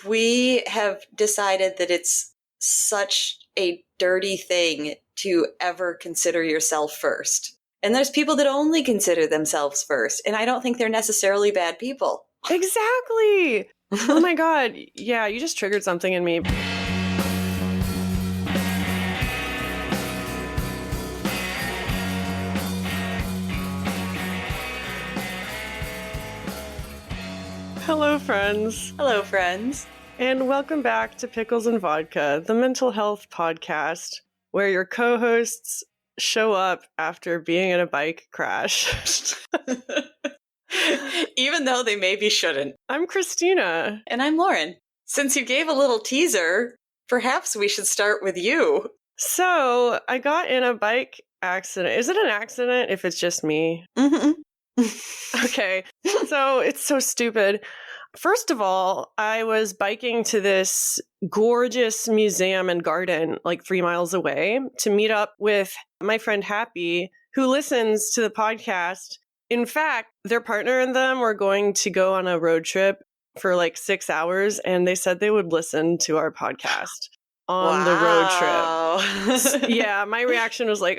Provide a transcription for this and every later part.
we have decided that it's such a dirty thing to ever consider yourself first. And there's people that only consider themselves first. And I don't think they're necessarily bad people. Exactly. Oh my God. Yeah, you just triggered something in me. Hello, friends. Hello, friends. And welcome back to Pickles and Vodka, the mental health podcast, where your co-hosts show up after being in a bike crash. Even though they maybe shouldn't. I'm Christina. And I'm Lauren. Since you gave a little teaser, perhaps we should start with you. So, I got in a bike accident. Is it an accident if it's just me? Mm-hmm. Okay, so it's so stupid. First of all, I was biking to this gorgeous museum and garden like 3 miles away to meet up with my friend Happy, who listens to the podcast. In fact, their partner and them were going to go on a road trip for like 6 hours, and they said they would listen to our podcast on the road trip. Yeah, my reaction was like,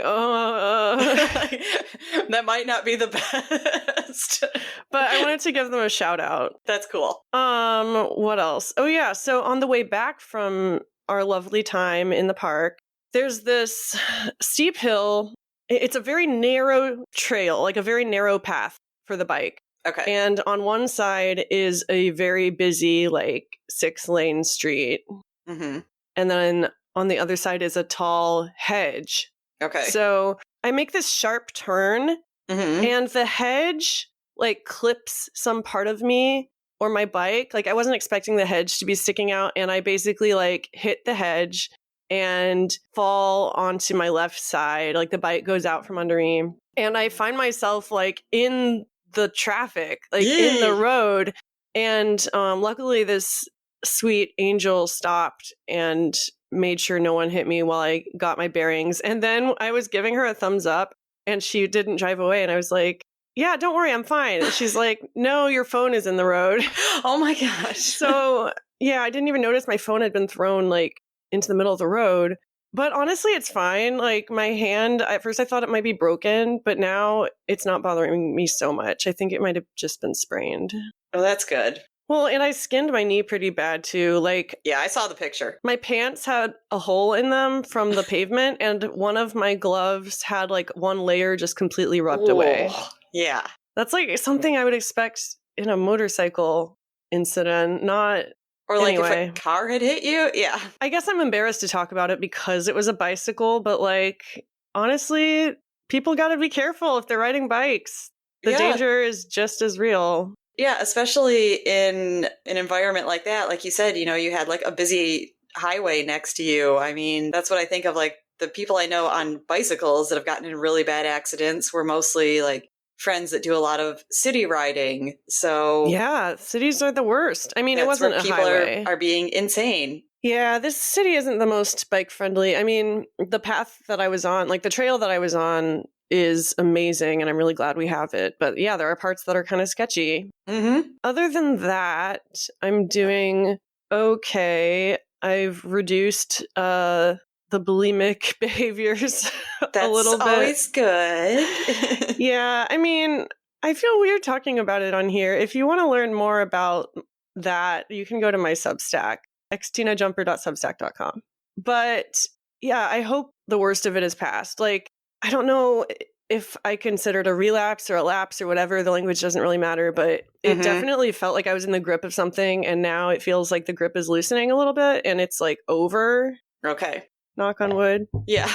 that might not be the best. But I wanted to give them a shout out. That's cool. What else? Oh yeah, so on the way back from our lovely time in the park, there's this steep hill. It's a very narrow trail, like a very narrow path for the bike. Okay. And on one side is a very busy, like 6-lane street. Mm-hmm. And then on the other side is a tall hedge. Okay. So I make this sharp turn, and the hedge like clips some part of me or my bike. Like I wasn't expecting the hedge to be sticking out, and I basically like hit the hedge and fall onto my left side. Like the bike goes out from under me, and I find myself like in the traffic, like in the road. And luckily this sweet angel stopped and made sure no one hit me while I got my bearings. And then I was giving her a thumbs up and she didn't drive away. And I was like, yeah, don't worry, I'm fine. And she's like, no, your phone is in the road. Oh my gosh. So yeah, I didn't even notice my phone had been thrown like into the middle of the road. But honestly, it's fine. Like my hand, at first I thought it might be broken, but now it's not bothering me so much. I think it might have just been sprained. Oh, that's good. Well, and I skinned my knee pretty bad too. Like, yeah, I saw the picture. My pants had a hole in them from the pavement, and one of my gloves had like one layer just completely rubbed away. Yeah. That's like something I would expect in a motorcycle incident, not... Or like anyway. If a car had hit you? Yeah. I guess I'm embarrassed to talk about it because it was a bicycle, but like, honestly, people got to be careful if they're riding bikes. The danger is just as real. Yeah, especially in an environment like that. Like you said, you know, you had like a busy highway next to you. I mean, that's what I think of. Like the people I know on bicycles that have gotten in really bad accidents were mostly like friends that do a lot of city riding. So yeah, cities are the worst. I mean, it wasn't a highway. People are being insane. Yeah, this city isn't the most bike friendly. I mean, the path that I was on, like the trail that I was on, is amazing, and I'm really glad we have it. But yeah, there are parts that are kind of sketchy. Other than that, I'm doing okay. I've reduced the bulimic behaviors a little bit. That's always good. Yeah, I mean, I feel weird talking about it on here. If you want to learn more about that, you can go to my Substack, xtinajumper.substack.com. But yeah, I hope the worst of it is past. Like, I don't know if I considered a relapse or a lapse or whatever. The language doesn't really matter, but it definitely felt like I was in the grip of something, and now it feels like the grip is loosening a little bit, and it's like over. Okay. Knock on wood. Yeah.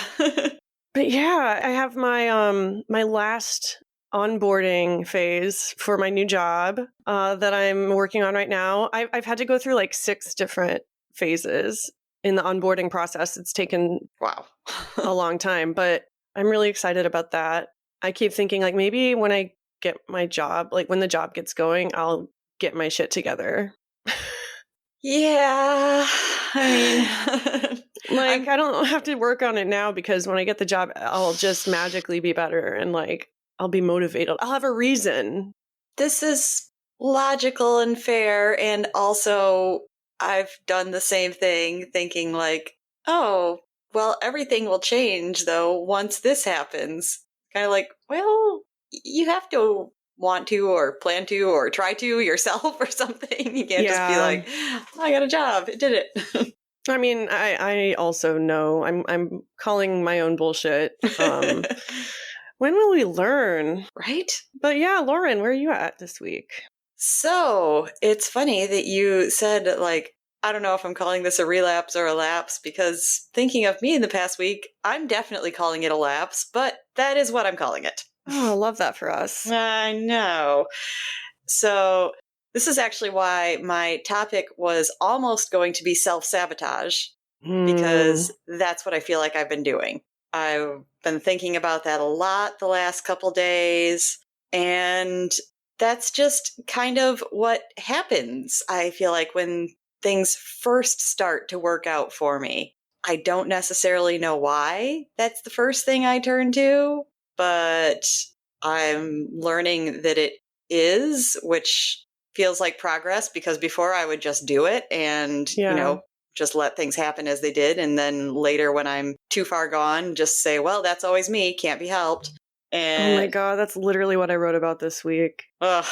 But yeah, I have my my last onboarding phase for my new job that I'm working on right now. I've had to go through like 6 different phases in the onboarding process. It's taken a long time, but I'm really excited about that. I keep thinking like maybe when I get my job, like when the job gets going, I'll get my shit together. Yeah. I mean, like I don't have to work on it now because when I get the job, I'll just magically be better and like I'll be motivated. I'll have a reason. This is logical and fair, and also I've done the same thing, thinking like, oh, well, everything will change though once this happens. Kind of like, well, you have to want to or plan to or try to yourself or something. You can't just be like, I got a job. It did it. I mean, I also know I'm calling my own bullshit. When will we learn? Right? But yeah, Lauren, where are you at this week? So it's funny that you said, like, I don't know if I'm calling this a relapse or a lapse, because thinking of me in the past week, I'm definitely calling it a lapse, but that is what I'm calling it. Oh, I love that for us. I know. So this is actually why my topic was almost going to be self-sabotage, because that's what I feel like I've been doing. I've been thinking about that a lot the last couple days, and that's just kind of what happens. I feel like when things first start to work out for me, I don't necessarily know why that's the first thing I turn to, but I'm learning that it is, which feels like progress, because before I would just do it and, just let things happen as they did. And then later, when I'm too far gone, just say, well, that's always me. Can't be helped. And oh my God, that's literally what I wrote about this week. But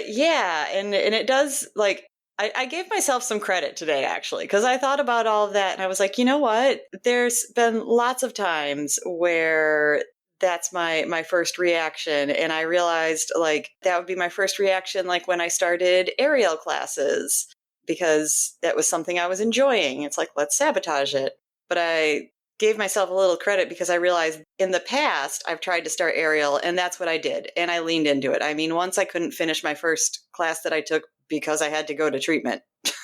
yeah, and it does, like, I gave myself some credit today, actually, because I thought about all of that and I was like, you know what? There's been lots of times where that's my first reaction. And I realized, like, that would be my first reaction, like when I started aerial classes, because that was something I was enjoying. It's like, let's sabotage it. But I gave myself a little credit because I realized in the past I've tried to start aerial, and that's what I did. And I leaned into it. I mean, once I couldn't finish my first class that I took because I had to go to treatment.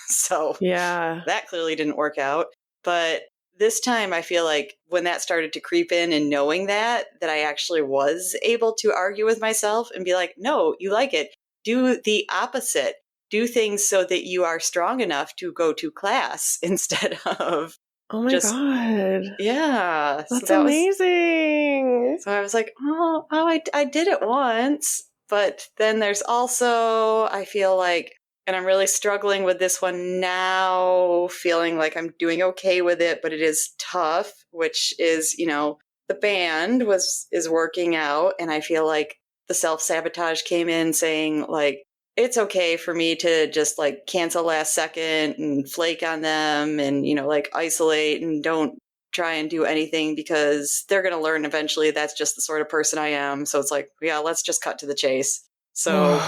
So yeah, that clearly didn't work out. But this time I feel like when that started to creep in, and knowing that I actually was able to argue with myself and be like, no, you like it. Do the opposite. Do things so that you are strong enough to go to class instead of oh my just, God. yeah. That's amazing. So I was like, I did it once. But then there's also, I feel like, and I'm really struggling with this one now, feeling like I'm doing okay with it, but it is tough, which is, the band is working out. And I feel like the self-sabotage came in saying, like, it's okay for me to just like cancel last second and flake on them and, like isolate and don't try and do anything, because they're going to learn eventually that's just the sort of person I am. So it's like, yeah, let's just cut to the chase. So,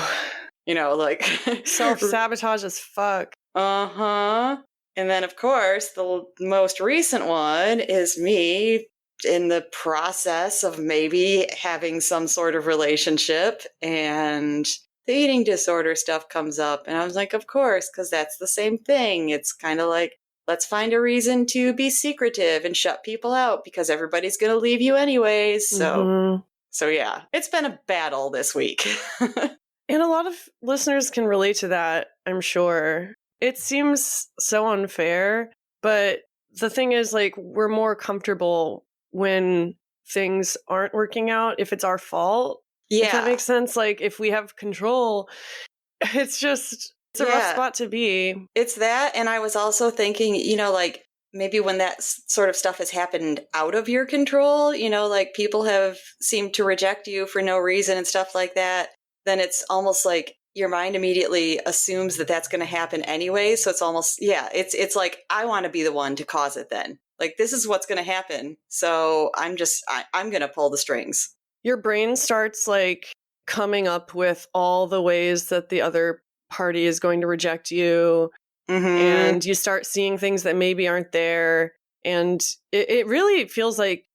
like self-sabotage as fuck. Uh-huh. And then, of course, the most recent one is me in the process of maybe having some sort of relationship, and the eating disorder stuff comes up. And I was like, of course, because that's the same thing. It's kind of like, let's find a reason to be secretive and shut people out because everybody's going to leave you anyways. So yeah, it's been a battle this week. And a lot of listeners can relate to that, I'm sure. It seems so unfair, but the thing is, like, we're more comfortable when things aren't working out if it's our fault. Yeah. If that makes sense. Like, if we have control, it's a rough spot to be. It's that. And I was also thinking, like, maybe when that sort of stuff has happened out of your control, like people have seemed to reject you for no reason and stuff like that, then it's almost like your mind immediately assumes that that's going to happen anyway. So it's almost, it's like, I want to be the one to cause it then. Like, this is what's going to happen. So I'm going to pull the strings. Your brain starts like coming up with all the ways that the other party is going to reject you. Mm-hmm. And you start seeing things that maybe aren't there. And it really feels like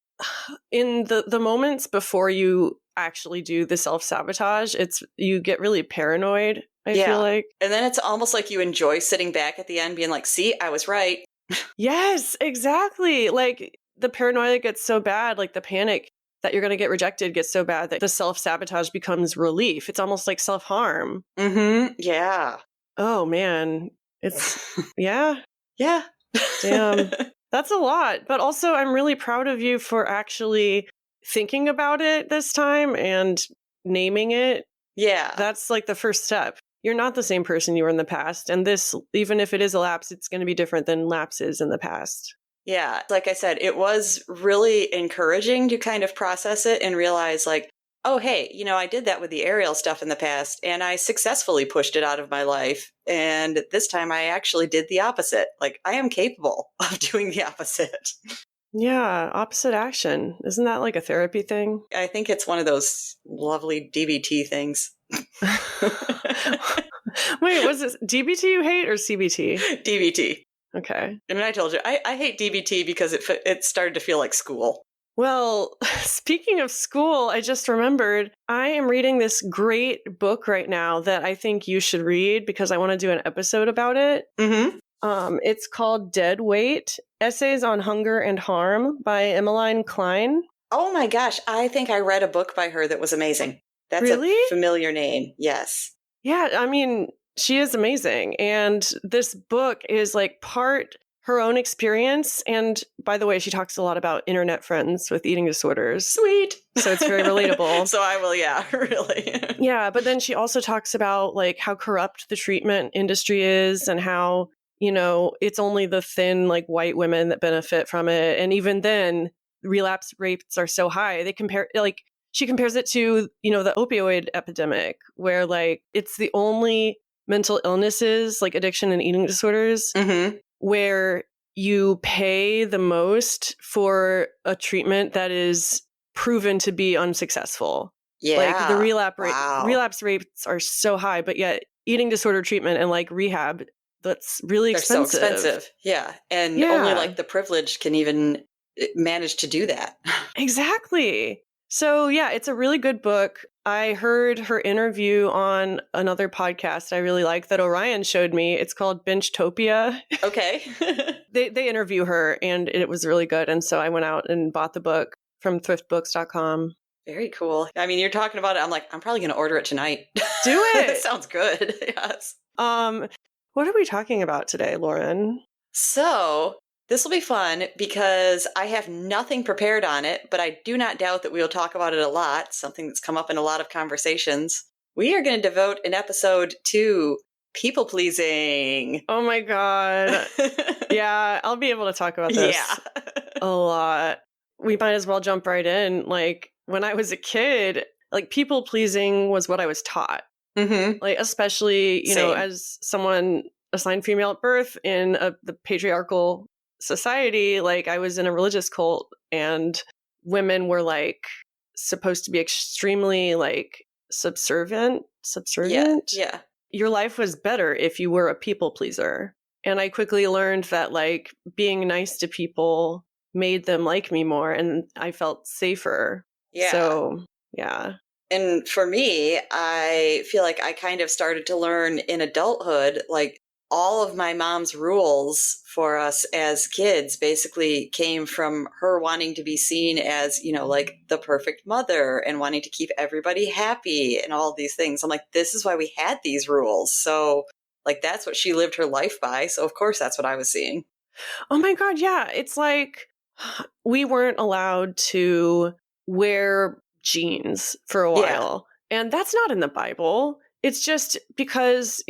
in the moments before you actually do the self-sabotage, you get really paranoid, I feel like. And then it's almost like you enjoy sitting back at the end being like, see, I was right. Yes, exactly. Like, the paranoia gets so bad, like the panic that you're going to get rejected gets so bad that the self-sabotage becomes relief. It's almost like self-harm. Mm-hmm. Yeah. Oh, man. It's, yeah. Yeah. Damn. That's a lot. But also, I'm really proud of you for actually thinking about it this time and naming it. Yeah. That's like the first step. you're not the same person you were in the past. And this, even if it is a lapse, it's going to be different than lapses in the past. Yeah. Like I said, it was really encouraging to kind of process it and realize like, oh, hey, I did that with the aerial stuff in the past and I successfully pushed it out of my life. And this time I actually did the opposite. Like I am capable of doing the opposite. Yeah, opposite action. Isn't that like a therapy thing? I think it's one of those lovely DBT things. Wait, was it DBT you hate or CBT? DBT. Okay. I mean, I told you, I hate DBT because it started to feel like school. Well, speaking of school, I just remembered I am reading this great book right now that I think you should read because I want to do an episode about it. Mm-hmm. It's called Dead Weight, Essays on Hunger and Harm by Emmeline Klein. Oh my gosh, I think I read a book by her that was amazing. That's really? A familiar name, yes. Yeah, I mean, she is amazing. And this book is like part her own experience. And by the way, she talks a lot about internet friends with eating disorders. Sweet. So it's very relatable. So I will, yeah, really. Yeah, but then she also talks about like how corrupt the treatment industry is and how, it's only the thin, like white women that benefit from it. And even then, relapse rates are so high. She compares it to, the opioid epidemic, where like it's the only mental illnesses like addiction and eating disorders where you pay the most for a treatment that is proven to be unsuccessful. Yeah. Like the relapse rates are so high, but yet eating disorder treatment and like rehab, that's really expensive. They're so expensive. Yeah. And only like the privileged can even manage to do that. Exactly. So yeah, it's a really good book. I heard her interview on another podcast I really like that Orion showed me. It's called Benchtopia. Okay. They interview her and it was really good. And so I went out and bought the book from thriftbooks.com. Very cool. I mean, you're talking about it. I'm like, I'm probably going to order it tonight. Do it. It sounds good. Yes. What are we talking about today, Lauren? So this will be fun because I have nothing prepared on it, but I do not doubt that we will talk about it a lot, something that's come up in a lot of conversations. We are going to devote an episode to people pleasing. Oh my God. Yeah, I'll be able to talk about this a lot. We might as well jump right in. Like when I was a kid, like people pleasing was what I was taught. Like especially, as someone assigned female at birth in the patriarchal society, like I was in a religious cult and women were like supposed to be extremely like subservient. Yeah. Your life was better if you were a people pleaser. And I quickly learned that like being nice to people made them like me more and I felt safer. Yeah. So, yeah. And for me, I feel like I kind of started to learn in adulthood, like all of my mom's rules for us as kids basically came from her wanting to be seen as, like the perfect mother and wanting to keep everybody happy and all these things. I'm like, this is why we had these rules. So like, that's what she lived her life by. So of course, that's what I was seeing. Oh my God. Yeah. It's like we weren't allowed to wear jeans for a while. Yeah. And that's not in the Bible. It's just because,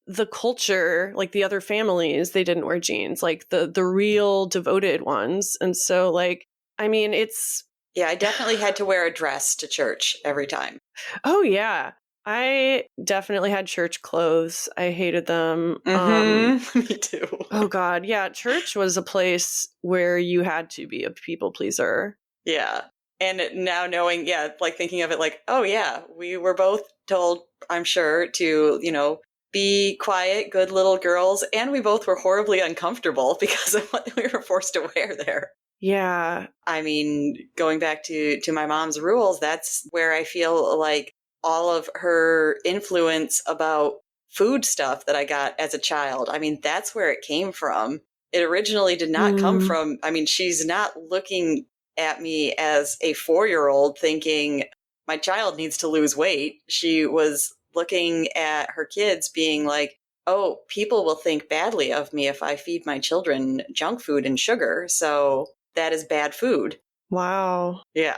the culture, like the other families, they didn't wear jeans, like the real devoted ones. And so like, I mean, it's... Yeah, I definitely had to wear a dress to church every time. Oh, yeah. I definitely had church clothes. I hated them. Me too. Oh, God. Yeah. Church was a place where you had to be a people pleaser. Yeah. And now knowing, like thinking of it like, oh, yeah, we were both told, I'm sure, to, be quiet, good little girls. And we both were horribly uncomfortable because of what we were forced to wear there. Yeah. I mean, going back to my mom's rules, that's where I feel like all of her influence about food stuff that I got as a child. I mean, that's where it came from. It originally did not come from, I mean, she's not looking at me as a 4-year-old thinking my child needs to lose weight. She was looking at her kids being like, oh, people will think badly of me if I feed my children junk food and sugar. So that is bad food. Wow. Yeah.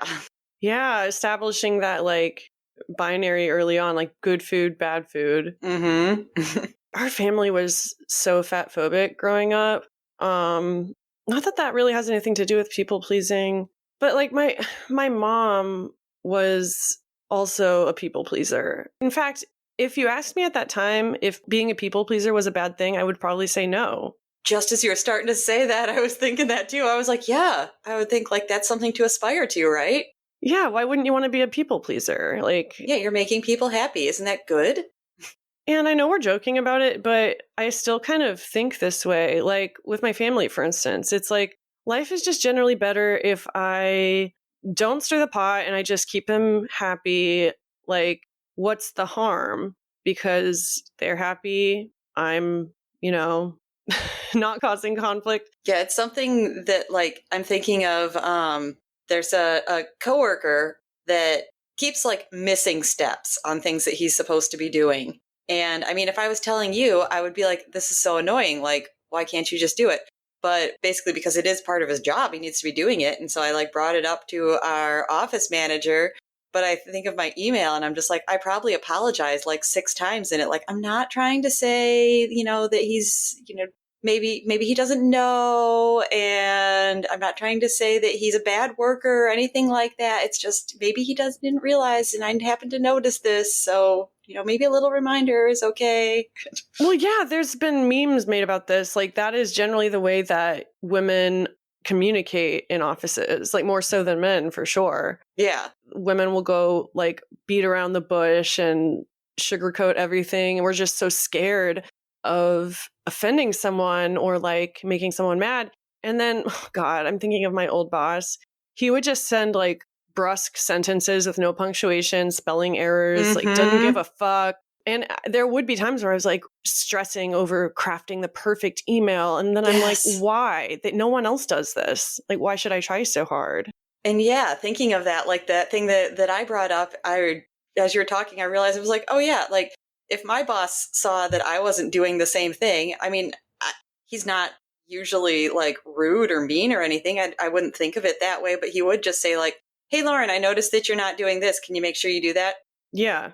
Yeah. Establishing that like binary early on, like good food, bad food. Mm-hmm. Our family was so fat phobic growing up. Not that that really has anything to do with people pleasing, but like my mom was also a people pleaser. In fact, if you asked me at that time if being a people pleaser was a bad thing, I would probably say no. Just as you were starting to say that, I was thinking that too. I was like, yeah, I would think like that's something to aspire to, right? Yeah, why wouldn't you want to be a people pleaser? Like, Yeah, you're making people happy. Isn't that good? and I know we're joking about it, but I still kind of think this way. Like with my family, for instance, it's like life is just generally better if I don't stir the pot and I just keep them happy. Like, what's the harm? Because they're happy. I'm, not causing conflict. Yeah, it's something that like I'm thinking of. There's a coworker that keeps like missing steps on things that he's supposed to be doing. And I mean, if I was telling you, I would be like, this is so annoying. Like, why can't you just do it? But basically, because it is part of his job, he needs to be doing it. And so I like brought it up to our office manager. But I think of my email and I'm just like, I probably apologized like 6 times in it. Like, I'm not trying to say, that he's, maybe he doesn't know, and I'm not trying to say that he's a bad worker or anything like that. It's just maybe he didn't realize, and I happened to notice this, so maybe a little reminder is okay. Well, yeah, there's been memes made about this. Like that is generally the way that women communicate in offices, like more so than men for sure. Yeah. Women will go like beat around the bush and sugarcoat everything, and we're just so scared of offending someone or like making someone mad. And then, oh God, I'm thinking of my old boss. He would just send like brusque sentences with no punctuation, spelling errors, like doesn't give a fuck. And there would be times where I was like stressing over crafting the perfect email. And then I'm like, why? That no one else does this. Like, why should I try so hard? And yeah, thinking of that, like that thing that I brought up, as you were talking, I realized it was like, oh yeah, like if my boss saw that I wasn't doing the same thing, I mean, he's not usually like rude or mean or anything. I wouldn't think of it that way, but he would just say like, hey, Lauren, I noticed that you're not doing this. Can you make sure you do that? Yeah.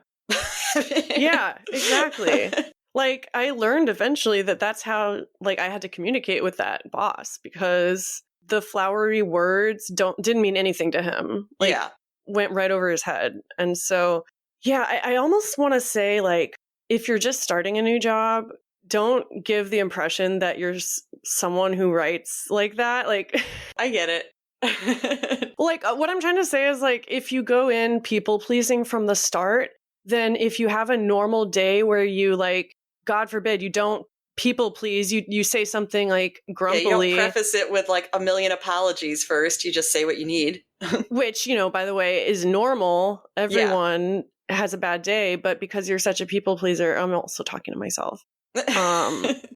Yeah, exactly. Like I learned eventually that that's how like I had to communicate with that boss, because the flowery words didn't mean anything to him. Like went right over his head. And so, yeah, I almost want to say like, if you're just starting a new job, don't give the impression that you're someone who writes like that. Like, I get it. Like what I'm trying to say is like, if you go in people pleasing from the start, then if you have a normal day where you like, God forbid, you don't people please, you say something like grumpily. Yeah, you don't preface it with like a million apologies first. You just say what you need. Which, by the way, is normal. Everyone has a bad day, but because you're such a people pleaser, I'm also talking to myself.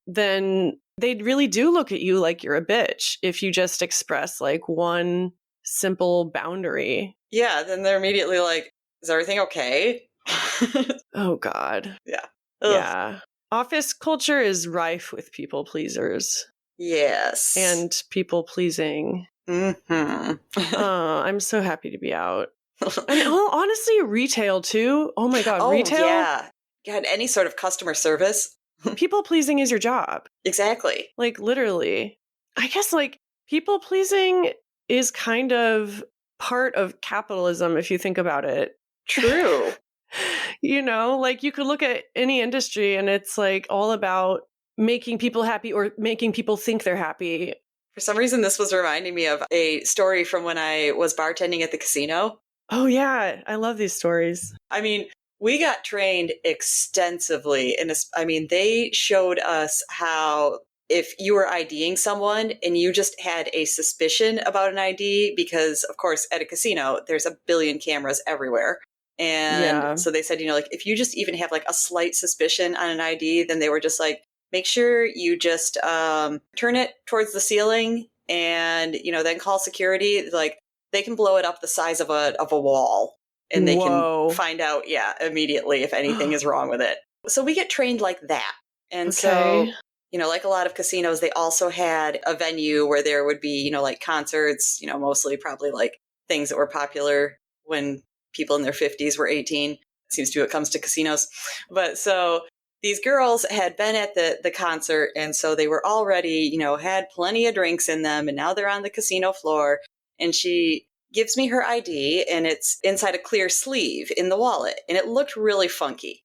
Then they really do look at you like you're a bitch if you just express like one simple boundary. Yeah, then they're immediately like, is everything okay? Oh, God. Yeah. Ugh. Yeah. Office culture is rife with people pleasers. Yes. And people pleasing. Mm-hmm. I'm so happy to be out. And honestly, retail too. Oh my God, retail? Yeah. God, any sort of customer service. People pleasing is your job. Exactly. Like literally. I guess like people pleasing is kind of part of capitalism if you think about it. True. Like you could look at any industry and it's like all about making people happy or making people think they're happy. For some reason, this was reminding me of a story from when I was bartending at the casino. Oh, yeah. I love these stories. I mean, we got trained extensively. And they showed us how if you were IDing someone and you just had a suspicion about an ID, because, of course, at a casino, there's a billion cameras everywhere. And so they said, like if you just even have like a slight suspicion on an ID, then they were just like, make sure you just turn it towards the ceiling and, then call security. Like they can blow it up the size of a wall and they can find out, immediately if anything is wrong with it. So we get trained like that. And so, like a lot of casinos, they also had a venue where there would be, like concerts, mostly probably like things that were popular when people in their 50s were 18. seems to be what comes to casinos. But so these girls had been at the concert, and so they were already, had plenty of drinks in them, and now they're on the casino floor. And she gives me her ID, and it's inside a clear sleeve in the wallet, and it looked really funky.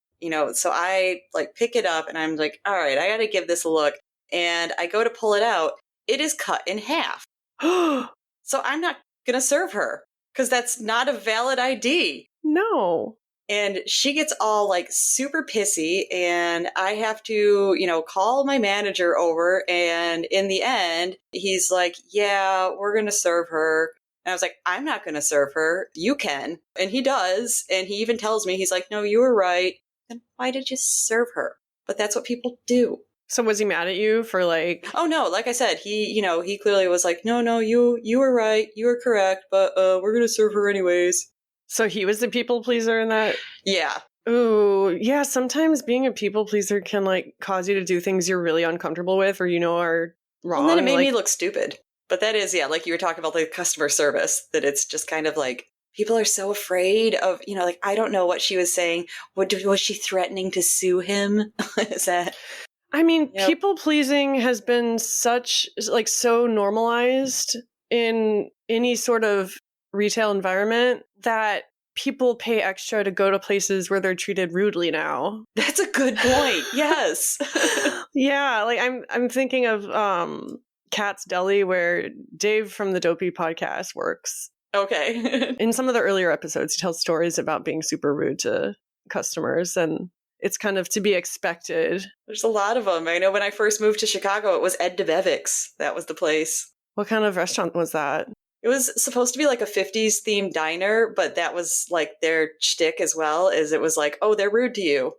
So I like pick it up, and I'm like, all right, I got to give this a look. And I go to pull it out. It is cut in half. So I'm not going to serve her because that's not a valid ID. No. And she gets all like super pissy, and I have to, call my manager over. And in the end, he's like, yeah, we're going to serve her. And I was like, I'm not going to serve her. You can. And he does. And he even tells me, he's like, no, you were right. Then why did you serve her? But that's what people do. So was he mad at you for like... Oh, no. Like I said, he clearly was like, no, you were right. You were correct. But we're going to serve her anyways. So he was the people pleaser in that? Yeah. Ooh, yeah. Sometimes being a people pleaser can like cause you to do things you're really uncomfortable with or are wrong. And then it made me look stupid. But that is, yeah, like you were talking about the customer service, that it's just kind of like people are so afraid of, like, I don't know what she was saying. Was she threatening to sue him? Is that... I mean, people pleasing has been so normalized in any sort of retail environment that people pay extra to go to places where they're treated rudely now. That's a good point. Yes. Yeah, like I'm thinking of Cat's Deli, where Dave from the Dopey podcast works. Okay. In some of the earlier episodes, he tells stories about being super rude to customers, and it's kind of to be expected. There's a lot of them. I know when I first moved to Chicago, it was Ed DeBevick's. That was the place. What kind of restaurant was that? It was supposed to be like a 50s themed diner, but that was like their shtick as well, is it was like, oh, they're rude to you.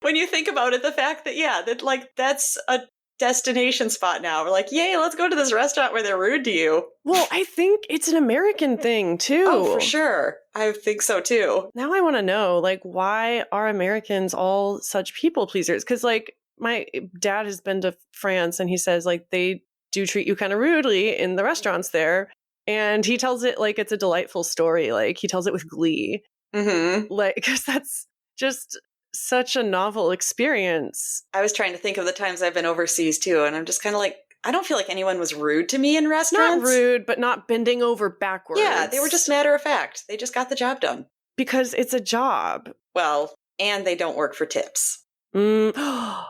When you think about it, the fact that, that's a destination spot now. We're like, yay, let's go to this restaurant where they're rude to you. Well, I think it's an American thing, too. Oh, for sure. I think so, too. Now I want to know, why are Americans all such people pleasers? Because, my dad has been to France, and he says, they do treat you kind of rudely in the restaurants there. And he tells it like it's a delightful story. He tells it with glee. Mm-hmm. Because that's just such a novel experience. I was trying to think of the times I've been overseas, too. And I'm just kind of like, I don't feel like anyone was rude to me in restaurants. Not rude, but not bending over backwards. Yeah, they were just matter of fact. They just got the job done. Because it's a job. Well, and they don't work for tips. Oh,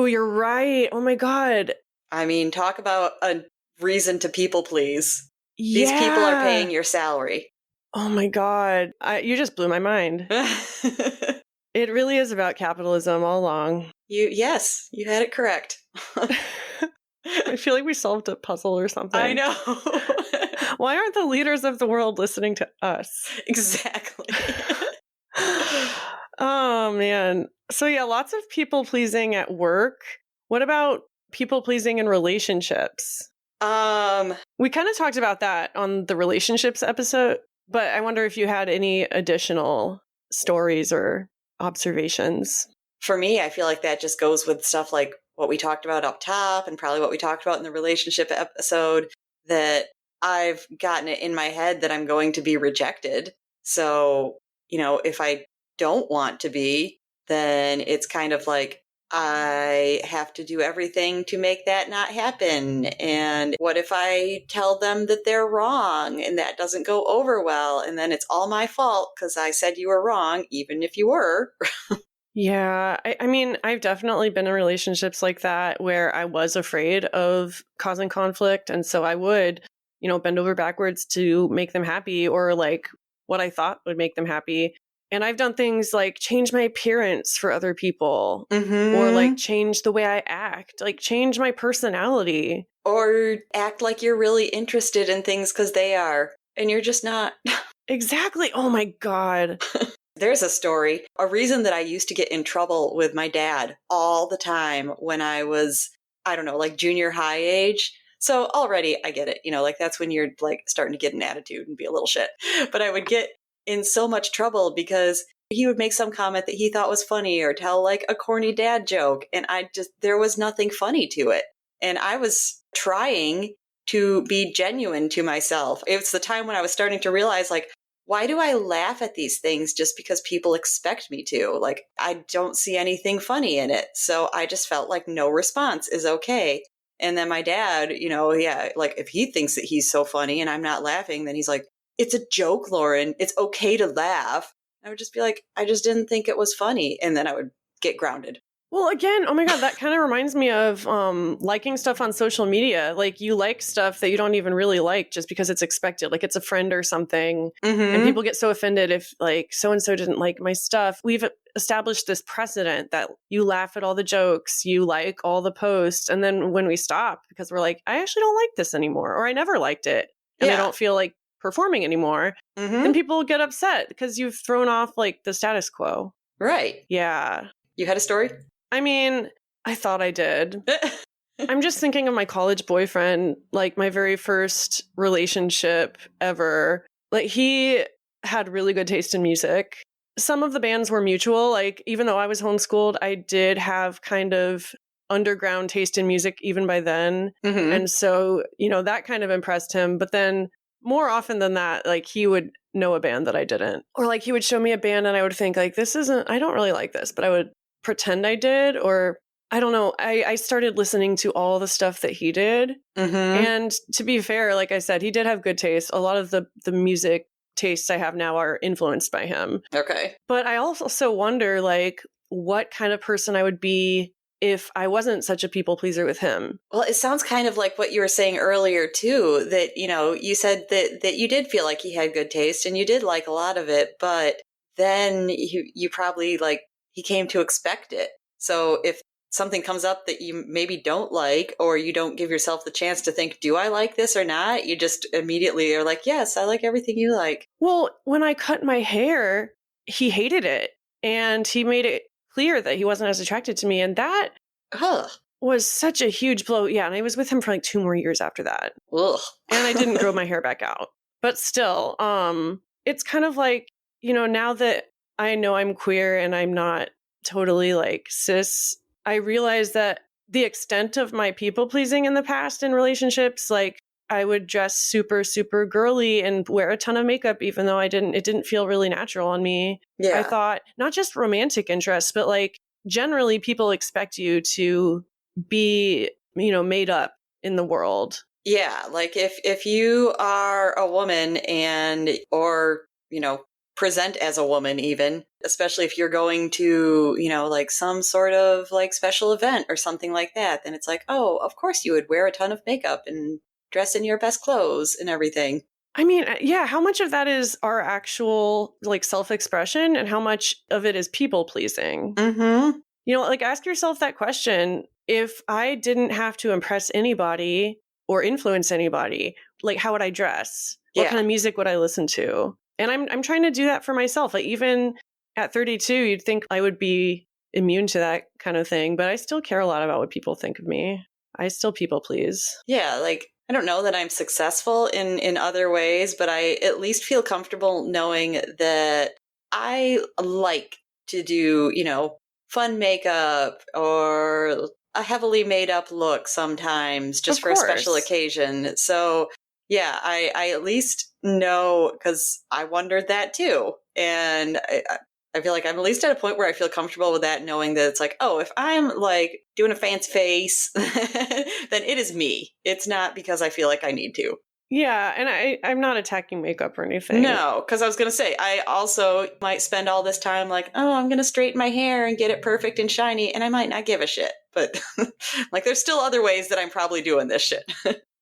you're right. Oh, my God. I mean, talk about a reason to people please. Yeah. These people are paying your salary. Oh, my God. You just blew my mind. It really is about capitalism all along. Yes, you had it correct. I feel like we solved a puzzle or something. I know. Why aren't the leaders of the world listening to us? Exactly. Oh, man. So, yeah, lots of people pleasing at work. What about people pleasing in relationships? We kind of talked about that on the relationships episode, but I wonder if you had any additional stories or observations. For me, I feel like that just goes with stuff like what we talked about up top and probably what we talked about in the relationship episode, that I've gotten it in my head that I'm going to be rejected. So, if I don't want to be, then it's kind of like I have to do everything to make that not happen. And what if I tell them that they're wrong and that doesn't go over well? And then it's all my fault because I said you were wrong, even if you were. Yeah. I mean, I've definitely been in relationships like that where I was afraid of causing conflict. And so I would, bend over backwards to make them happy, or what I thought would make them happy. And I've done things like change my appearance for other people, or change the way I act, change my personality. Or act like you're really interested in things because they are, and you're just not. Exactly. Oh my God. There's a story, a reason that I used to get in trouble with my dad all the time when I was, I don't know, junior high age. So already I get it, that's when you're starting to get an attitude and be a little shit. But I would get in so much trouble because he would make some comment that he thought was funny or tell a corny dad joke. And there was nothing funny to it. And I was trying to be genuine to myself. It was the time when I was starting to realize why do I laugh at these things just because people expect me to? Like, I don't see anything funny in it. So I just felt like no response is okay. And then my dad, like if he thinks that he's so funny and I'm not laughing, then he's like, it's a joke, Lauren. It's okay to laugh. I would just be like, I just didn't think it was funny. And then I would get grounded. Well, again, oh my God, that kind of reminds me of liking stuff on social media. Like you like stuff that you don't even really like just because it's expected, like it's a friend or something. And people get so offended if like so-and-so didn't like my stuff. We've established this precedent that you laugh at all the jokes, you like all the posts. And then when we stop, because we're like, I actually don't like this anymore, or I never liked it, and I don't feel like performing anymore, then people get upset because you've thrown off like the status quo. Right. Yeah. You had a story? I mean, I thought I did. I'm just thinking of my college boyfriend, like my very first relationship ever. Like he had really good taste in music. Some of the bands were mutual. Like even though I was homeschooled, I did have kind of underground taste in music even by then. And so, that kind of impressed him. But then more often than that, like he would know a band that I didn't. Or like he would show me a band and I would think like, I don't really like this, but I would pretend I did, or I don't know. I started listening to all the stuff that he did. And to be fair, like I said, he did have good taste. A lot of the music tastes I have now are influenced by him. Okay. But I also wonder like what kind of person I would be if I wasn't such a people pleaser with him. Well, it sounds kind of like what you were saying earlier too, that, you said that you did feel like he had good taste and you did like a lot of it, but then you probably like, he came to expect it. So if something comes up that you maybe don't like, or you don't give yourself the chance to think, do I like this or not? You just immediately are like, yes, I like everything you like. Well, when I cut my hair, he hated it. And he made it clear that he wasn't as attracted to me. And that was such a huge blow. Yeah. And I was with him for like 2 more years after that. Ugh. And I didn't grow my hair back out. But still, it's kind of like, now that I know I'm queer and I'm not totally like cis, I realize that the extent of my people pleasing in the past in relationships, like I would dress super, super girly and wear a ton of makeup, even though it didn't feel really natural on me. Yeah. I thought not just romantic interests, but like generally people expect you to be, made up in the world. Yeah. Like if you are a woman or present as a woman even, especially if you're going to, like some sort of like special event or something like that, then it's like, oh, of course you would wear a ton of makeup and dress in your best clothes and everything. I mean, yeah, how much of that is our actual like self-expression and how much of it is people pleasing? Like ask yourself that question. If I didn't have to impress anybody or influence anybody, like how would I dress? What kind of music would I listen to? And I'm trying to do that for myself. Like even at 32, you'd think I would be immune to that kind of thing, but I still care a lot about what people think of me. I still people please. Yeah, like I don't know that I'm successful in other ways, but I at least feel comfortable knowing that I like to do, fun makeup or a heavily made up look sometimes just for a special occasion. So yeah, I at least know, because I wondered that too. And I feel like I'm at least at a point where I feel comfortable with that, knowing that it's like, oh, if I'm like doing a fancy face, then it is me. It's not because I feel like I need to. Yeah, and I'm not attacking makeup or anything. No, because I was going to say, I also might spend all this time like, oh, I'm going to straighten my hair and get it perfect and shiny, and I might not give a shit. But like, there's still other ways that I'm probably doing this shit.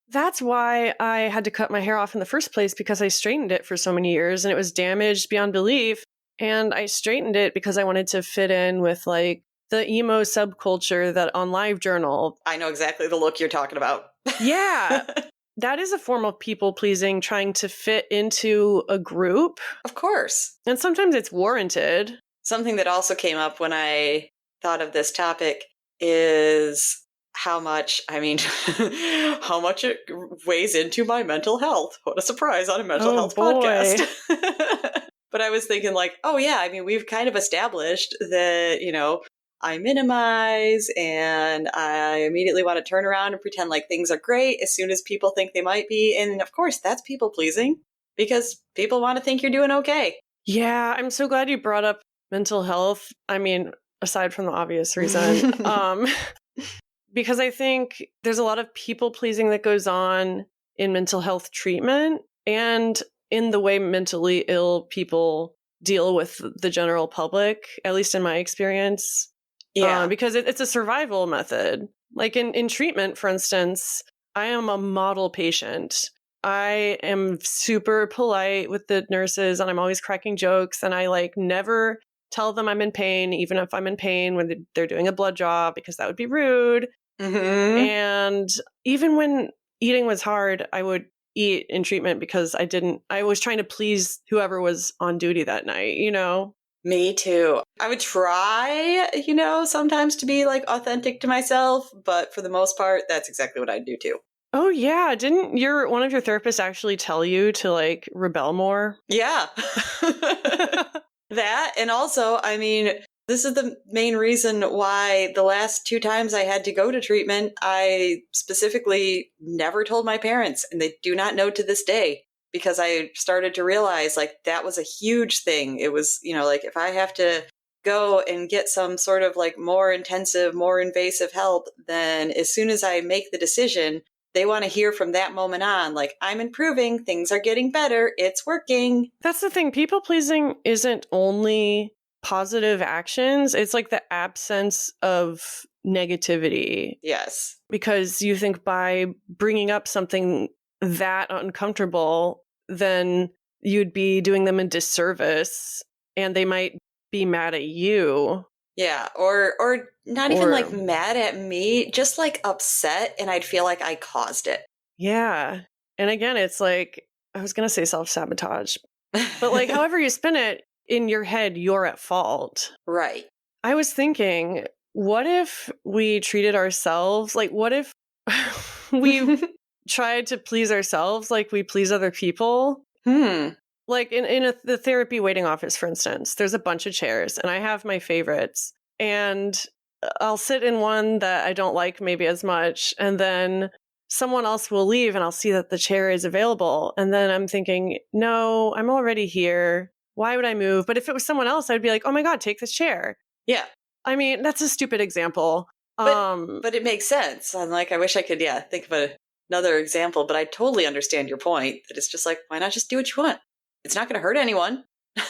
That's why I had to cut my hair off in the first place, because I straightened it for so many years and it was damaged beyond belief. And I straightened it because I wanted to fit in with like the emo subculture that on LiveJournal. I know exactly the look you're talking about. Yeah. That is a form of people pleasing, trying to fit into a group. Of course. And sometimes it's warranted. Something that also came up when I thought of this topic is how much it weighs into my mental health. What a surprise on a mental health podcast. But I was thinking like, oh yeah, I mean, we've kind of established that, I minimize and I immediately want to turn around and pretend like things are great as soon as people think they might be. And of course, that's people pleasing. because people want to think you're doing okay. Yeah, I'm so glad you brought up mental health. I mean, aside from the obvious reason, because I think there's a lot of people pleasing that goes on in mental health treatment and in the way mentally ill people deal with the general public, at least in my experience. Yeah. Because it's a survival method. Like in treatment, for instance, I am a model patient. I am super polite with the nurses and I'm always cracking jokes and I like never tell them I'm in pain, even if I'm in pain when they're doing a blood draw, because that would be rude. Mm-hmm. And even when eating was hard, I would eat in treatment because I was trying to please whoever was on duty that night, you know? Me too. I would try, sometimes to be like authentic to myself, but for the most part, that's exactly what I'd do too. Oh yeah, didn't one of your therapists actually tell you to like rebel more? Yeah. That, and also, I mean, this is the main reason why the last 2 times I had to go to treatment, I specifically never told my parents, and they do not know to this day, because I started to realize like that was a huge thing. It was, like if I have to go and get some sort of like more intensive, more invasive help, then as soon as I make the decision, they want to hear from that moment on, like, I'm improving, things are getting better, it's working. That's the thing. People pleasing isn't only positive actions, it's like the absence of negativity. Yes. Because you think by bringing up something that uncomfortable, then you'd be doing them a disservice and they might be mad at you. Yeah, or not even like mad at me, just like upset, and I'd feel like I caused it. Yeah. And again, it's like, I was going to say self-sabotage, but like however you spin it, in your head, you're at fault. Right. I was thinking, what if we treated ourselves, like what if we tried to please ourselves like we please other people? Like in the therapy waiting office, for instance, there's a bunch of chairs and I have my favorites. And I'll sit in one that I don't like maybe as much. And then someone else will leave and I'll see that the chair is available. And then I'm thinking, no, I'm already here. Why would I move? But if it was someone else, I'd be like, oh my God, take this chair. Yeah. I mean, that's a stupid example. But it makes sense. I'm like, I wish I could, think of another example, but I totally understand your point that it's just like, why not just do what you want? It's not going to hurt anyone.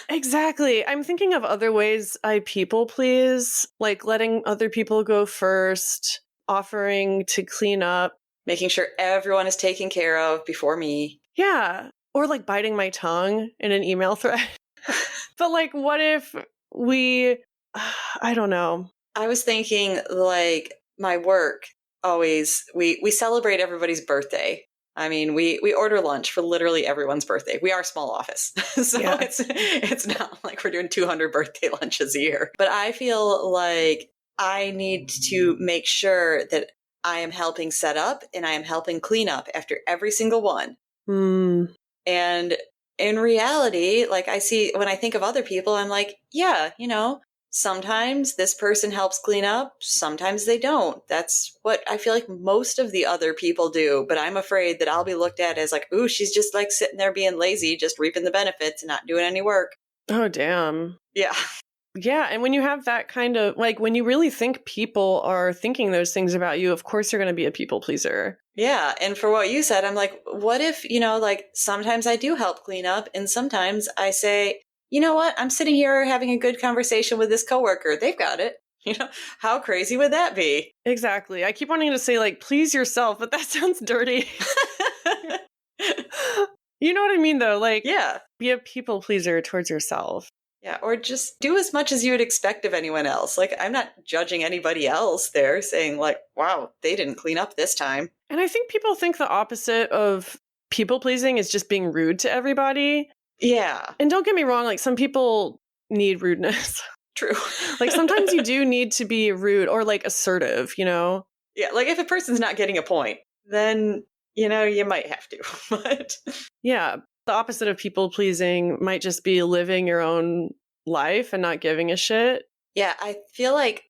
Exactly. I'm thinking of other ways I people please, like letting other people go first, offering to clean up, making sure everyone is taken care of before me. Yeah. Or like biting my tongue in an email thread. But like, what if I don't know. I was thinking like my work always, we celebrate everybody's birthday. I mean, we order lunch for literally everyone's birthday. We are a small office. So yeah. It's not like we're doing 200 birthday lunches a year. But I feel like I need to make sure that I am helping set up and I am helping clean up after every single one. And in reality, like I see when I think of other people, I'm like, yeah, sometimes this person helps clean up, sometimes they don't. That's what I feel like most of the other people do. But I'm afraid that I'll be looked at as like, ooh, she's just like sitting there being lazy, just reaping the benefits and not doing any work. Oh, damn. Yeah. Yeah. And when you have that kind of like, when you really think people are thinking those things about you, of course you're going to be a people pleaser. Yeah. And for what you said, I'm like, what if, like sometimes I do help clean up and sometimes I say, you know what? I'm sitting here having a good conversation with this coworker. They've got it. How crazy would that be? Exactly. I keep wanting to say like, please yourself, but that sounds dirty. You know what I mean though? Like, yeah, be a people pleaser towards yourself. Yeah, or just do as much as you would expect of anyone else. Like, I'm not judging anybody else there, saying like, wow, they didn't clean up this time. And I think people think the opposite of people pleasing is just being rude to everybody. Yeah. And don't get me wrong, like some people need rudeness. True. Like sometimes you do need to be rude or like assertive, Yeah, like if a person's not getting a point, then, you might have to. But yeah, the opposite of people pleasing might just be living your own life and not giving a shit. Yeah, I feel like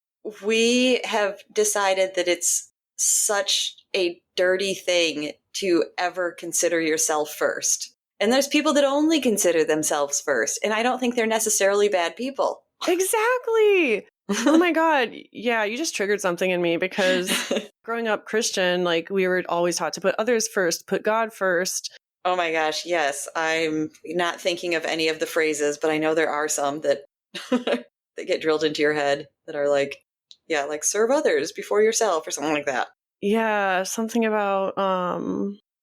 we have decided that it's such a dirty thing to ever consider yourself first. And there's people that only consider themselves first. And I don't think they're necessarily bad people. Exactly. Oh my God. Yeah, you just triggered something in me because growing up Christian, like we were always taught to put others first, put God first. Oh my gosh, yes. I'm not thinking of any of the phrases, but I know there are some that that get drilled into your head that are like, yeah, like serve others before yourself or something like that. Yeah, something about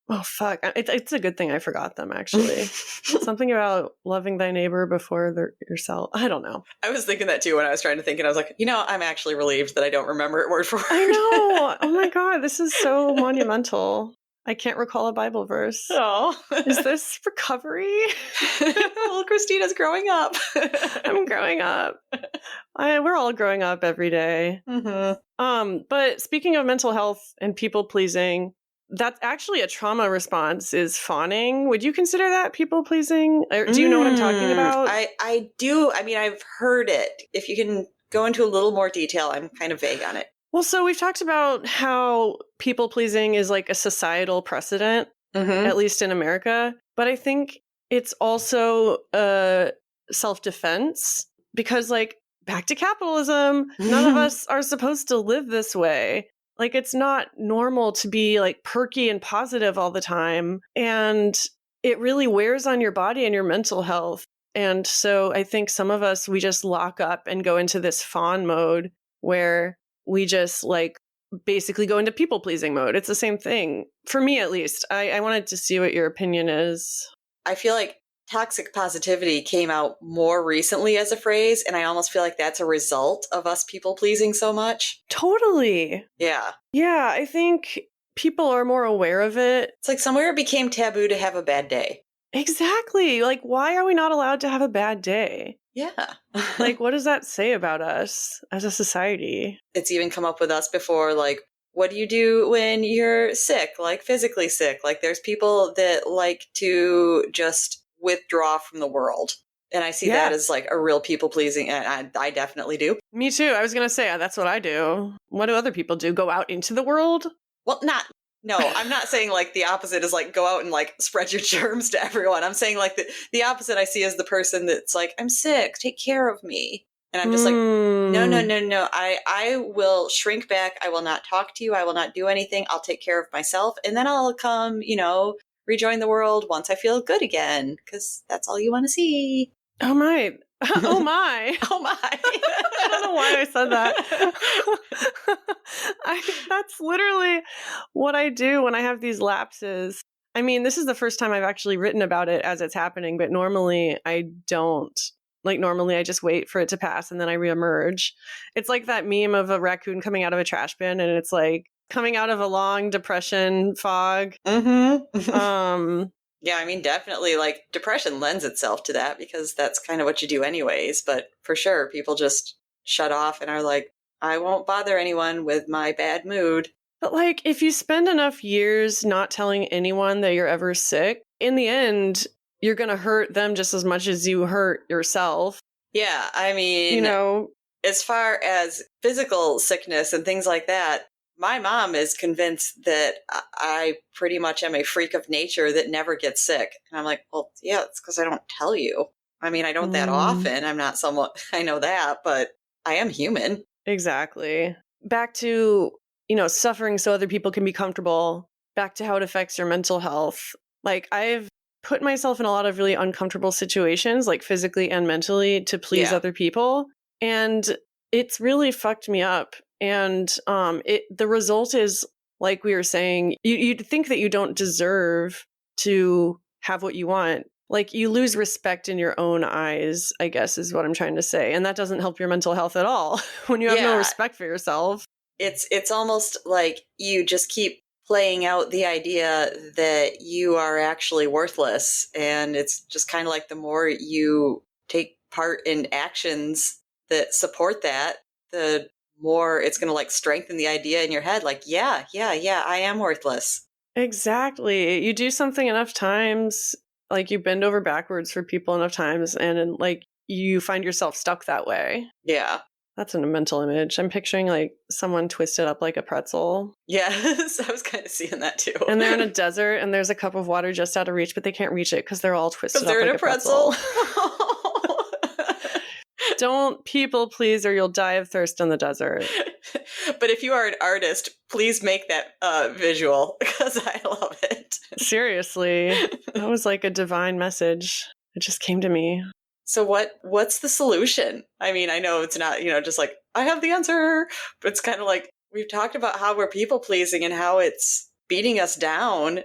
oh fuck. It's a good thing I forgot them actually. Something about loving thy neighbor before yourself. I don't know. I was thinking that too when I was trying to think, and I was like, I'm actually relieved that I don't remember it word for word. I know. Oh my God, this is so monumental. I can't recall a Bible verse. Oh. Is this recovery? Well, Christina's growing up. I'm growing up. We're all growing up every day. Mm-hmm. But speaking of mental health and people pleasing, that's actually a trauma response is fawning. Would you consider that people pleasing? Or do you know what I'm talking about? I do. I mean, I've heard it. If you can go into a little more detail, I'm kind of vague on it. Well, so we've talked about how people pleasing is like a societal precedent, at least in America. But I think it's also a self-defense because, like, back to capitalism, none of us are supposed to live this way. Like, it's not normal to be like perky and positive all the time. And it really wears on your body and your mental health. And so I think some of us, we just lock up and go into this fawn mode where we just like basically go into people pleasing mode. It's the same thing for me, at least. I wanted to see what your opinion is. I feel like toxic positivity came out more recently as a phrase, and I almost feel like that's a result of us people pleasing so much. Totally. Yeah. Yeah, I think people are more aware of it. It's like somewhere it became taboo to have a bad day. Exactly. Like, why are we not allowed to have a bad day? Yeah. Like, what does that say about us as a society? It's even come up with us before, like, what do you do when you're sick, like physically sick? Like, there's people that like to just withdraw from the world. And I see that as like a real people pleasing, and I definitely do. Me too. I was going to say, that's what I do. What do other people do? Go out into the world? Well, no, I'm not saying like the opposite is like go out and like spread your germs to everyone. I'm saying like the opposite I see is the person that's like, I'm sick, take care of me. And I'm just like, no. I will shrink back. I will not talk to you. I will not do anything. I'll take care of myself. And then I'll come, rejoin the world once I feel good again. Because that's all you want to see. Oh my. Oh my. Oh my. I don't know why I said that. That's literally what I do when I have these lapses. I mean, this is the first time I've actually written about it as it's happening, but normally I don't. Like, normally I just wait for it to pass and then I reemerge. It's like that meme of a raccoon coming out of a trash bin and it's like coming out of a long depression fog. Yeah, I mean, definitely, like, depression lends itself to that because that's kind of what you do anyways. But for sure, people just shut off and are like, I won't bother anyone with my bad mood. But, like, if you spend enough years not telling anyone that you're ever sick, in the end, you're going to hurt them just as much as you hurt yourself. Yeah, I mean, as far as physical sickness and things like that, my mom is convinced that I pretty much am a freak of nature that never gets sick. And I'm like, well, yeah, it's because I don't tell you. I mean, I don't that often. I'm not someone, I know that, but I am human. Exactly. Back to, suffering so other people can be comfortable. Back to how it affects your mental health. Like, I've put myself in a lot of really uncomfortable situations, like physically and mentally, to please other people. And it's really fucked me up. And the result is, like we were saying, you'd think that you don't deserve to have what you want. Like, you lose respect in your own eyes, I guess is what I'm trying to say. And that doesn't help your mental health at all when you have no respect for yourself. It's almost like you just keep playing out the idea that you are actually worthless. And it's just kind of like the more you take part in actions that support that, the more it's going to like strengthen the idea in your head. Like, yeah, I am worthless. Exactly. You do something enough times, like you bend over backwards for people enough times, and like you find yourself stuck that way. Yeah. That's a mental image. I'm picturing like someone twisted up like a pretzel. Yes, I was kind of seeing that too. And they're in a desert and there's a cup of water just out of reach, but they can't reach it because they're all twisted up they're like in a pretzel. Don't people please or you'll die of thirst in the desert. But if you are an artist, please make that visual because I love it. Seriously. That was like a divine message. It just came to me. So what's the solution? I mean, I know it's not, just like, I have the answer, but it's kind of like, we've talked about how we're people pleasing and how it's beating us down.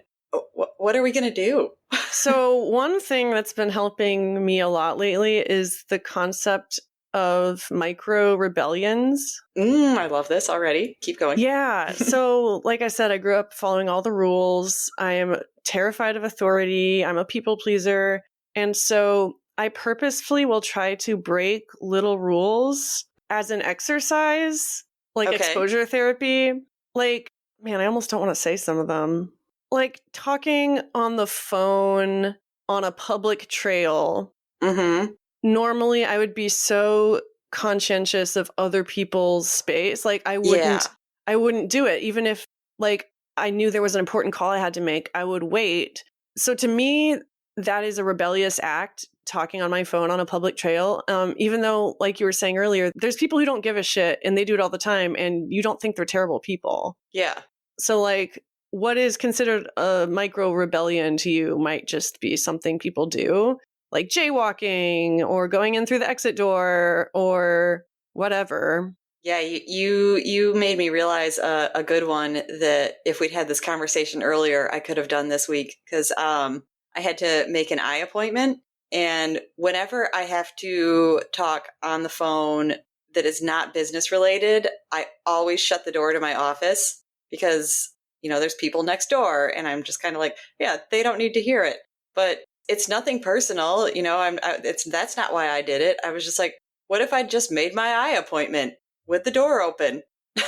What are we going to do? So one thing that's been helping me a lot lately is the concept of micro rebellions. I love this already. Keep going. Yeah. So like I said, I grew up following all the rules. I am terrified of authority. I'm a people pleaser. And so I purposefully will try to break little rules as an exercise, like exposure therapy. Like, man, I almost don't want to say some of them. Like talking on the phone on a public trail. Mm-hmm. Normally, I would be so conscientious of other people's space. Like I wouldn't do it. Even if like I knew there was an important call I had to make, I would wait. So to me, that is a rebellious act, talking on my phone on a public trail. Even though, like you were saying earlier, there's people who don't give a shit and they do it all the time and you don't think they're terrible people. Yeah. So like what is considered a micro rebellion to you might just be something people do, like jaywalking or going in through the exit door or whatever. Yeah, you made me realize a good one that if we'd had this conversation earlier, I could have done this week because I had to make an eye appointment. And whenever I have to talk on the phone that is not business related, I always shut the door to my office because, there's people next door and I'm just kind of like, yeah, they don't need to hear it. But it's nothing personal. That's not why I did it. I was just like, what if I just made my eye appointment with the door open?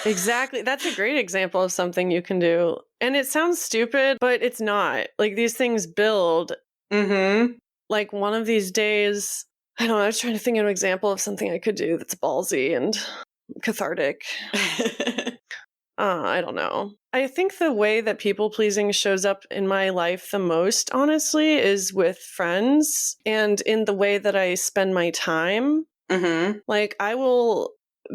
Exactly. That's a great example of something you can do. And it sounds stupid, but it's not. Like these things build. Mm-hmm. Like one of these days, I don't know, I was trying to think of an example of something I could do that's ballsy and cathartic. I don't know. I think the way that people pleasing shows up in my life the most, honestly, is with friends and in the way that I spend my time. Mm-hmm. Like I will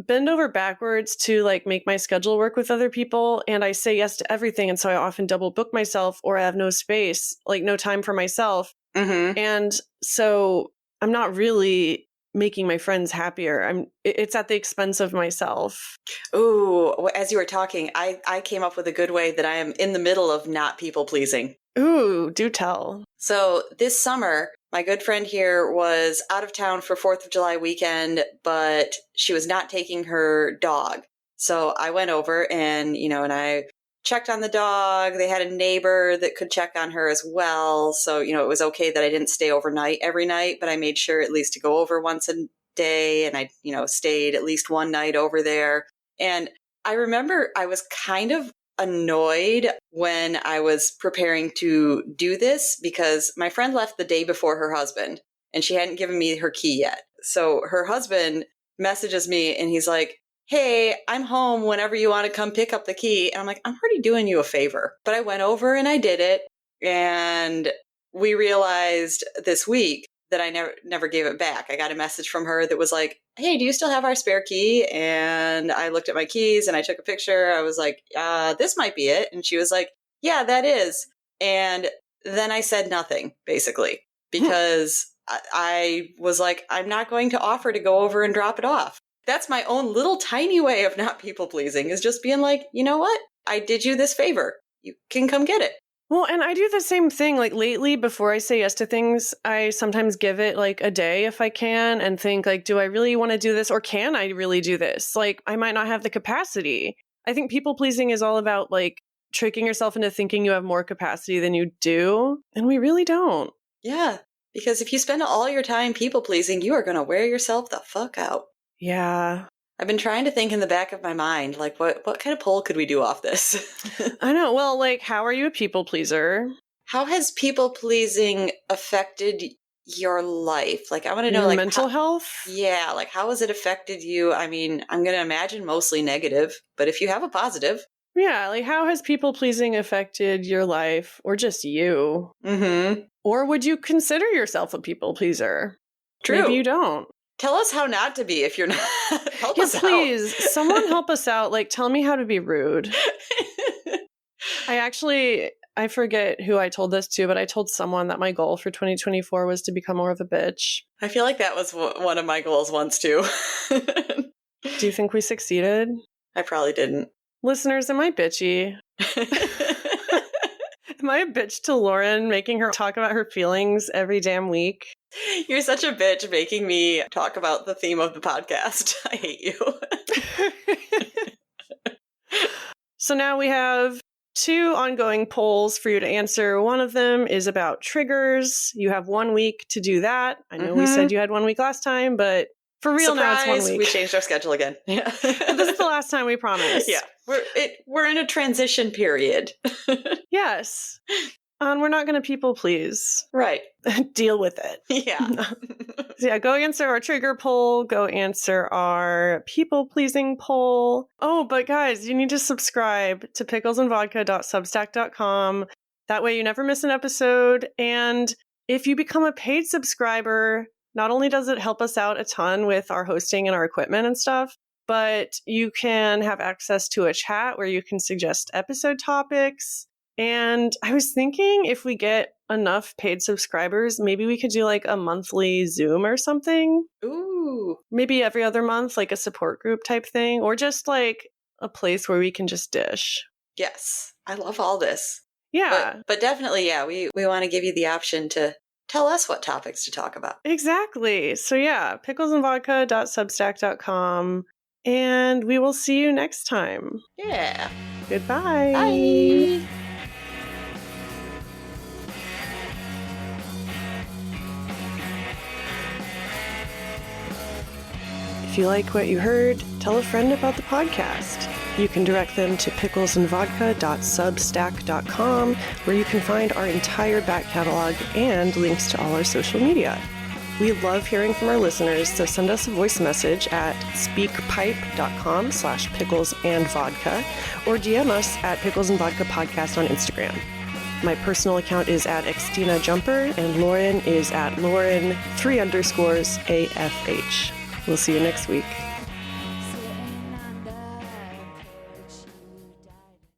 bend over backwards to like make my schedule work with other people, and I say yes to everything, and so I often double book myself or I have no space, like no time for myself. Mm-hmm. And so I'm not really making my friends happier. It's at the expense of myself. Ooh, as you were talking, I came up with a good way that I am in the middle of not people pleasing. Ooh, do tell. So this summer, my good friend here was out of town for 4th of July weekend, but she was not taking her dog. So I went over and I checked on the dog. They had a neighbor that could check on her as well. So, it was okay that I didn't stay overnight every night, but I made sure at least to go over once a day. And I, stayed at least one night over there. And I remember I was kind of annoyed when I was preparing to do this because my friend left the day before her husband and she hadn't given me her key yet. So her husband messages me and he's like, hey, I'm home whenever you want to come pick up the key. And I'm like, I'm already doing you a favor. But I went over and I did it. And we realized this week that I never gave it back. I got a message from her that was like, hey, do you still have our spare key? And I looked at my keys and I took a picture. I was like, this might be it. And she was like, yeah, that is. And then I said nothing, basically, because I was like, I'm not going to offer to go over and drop it off. That's my own little tiny way of not people pleasing, is just being like, you know what? I did you this favor. You can come get it. Well, and I do the same thing. Like lately, before I say yes to things, I sometimes give it like a day if I can and think like, do I really want to do this or can I really do this? Like I might not have the capacity. I think people pleasing is all about like tricking yourself into thinking you have more capacity than you do. And we really don't. Yeah, because if you spend all your time people pleasing, you are going to wear yourself the fuck out. Yeah. I've been trying to think in the back of my mind, like, what kind of poll could we do off this? I know. Well, like, how are you a people pleaser? How has people pleasing affected your life. Like, I want to know, Your like, mental health? Yeah, like, how has it affected you? I mean, I'm going to imagine mostly negative, but if you have a positive. Yeah, like, how has people pleasing affected your life, or just you? Mm-hmm. Or would you consider yourself a people pleaser? True. Maybe you don't. Tell us how not to be if you're not. Help us please, out. Someone help us out. Like, tell me how to be rude. I forget who I told this to, but I told someone that my goal for 2024 was to become more of a bitch. I feel like that was one of my goals once too. Do you think we succeeded? I probably didn't. Listeners, am I bitchy? Am I a bitch to Lauren, making her talk about her feelings every damn week? You're such a bitch making me talk about the theme of the podcast. I hate you. So now we have 2 ongoing polls for you to answer. One of them is about triggers. You have 1 week to do that. I know we said you had 1 week last time, but for real, surprise, now it's 1 week. We changed our schedule again. Yeah. But this is the last time, we promise. Yeah. We're in a transition period. Yes. And we're not going to people please. Right. Deal with it. Yeah. So yeah, go answer our trigger poll. Go answer our people pleasing poll. Oh, but guys, you need to subscribe to picklesandvodka.substack.com. That way you never miss an episode. And if you become a paid subscriber, not only does it help us out a ton with our hosting and our equipment and stuff, but you can have access to a chat where you can suggest episode topics. And I was thinking, if we get enough paid subscribers, maybe we could do like a monthly Zoom or something. Ooh. Maybe every other month, like a support group type thing, or just like a place where we can just dish. Yes. I love all this. Yeah. But definitely, yeah, we want to give you the option to tell us what topics to talk about. Exactly. So yeah, picklesandvodka.substack.com. And we will see you next time. Yeah. Goodbye. Bye. If you like what you heard, tell a friend about the podcast. You can direct them to picklesandvodka.substack.com, where you can find our entire back catalog and links to all our social media. We love hearing from our listeners, so send us a voice message at speakpipe.com/picklesandvodka or DM us at Pickles and Vodka Podcast on Instagram. My personal account is at XtinaJumper, and Lauren is at Lauren3_AFH. We'll see you next week.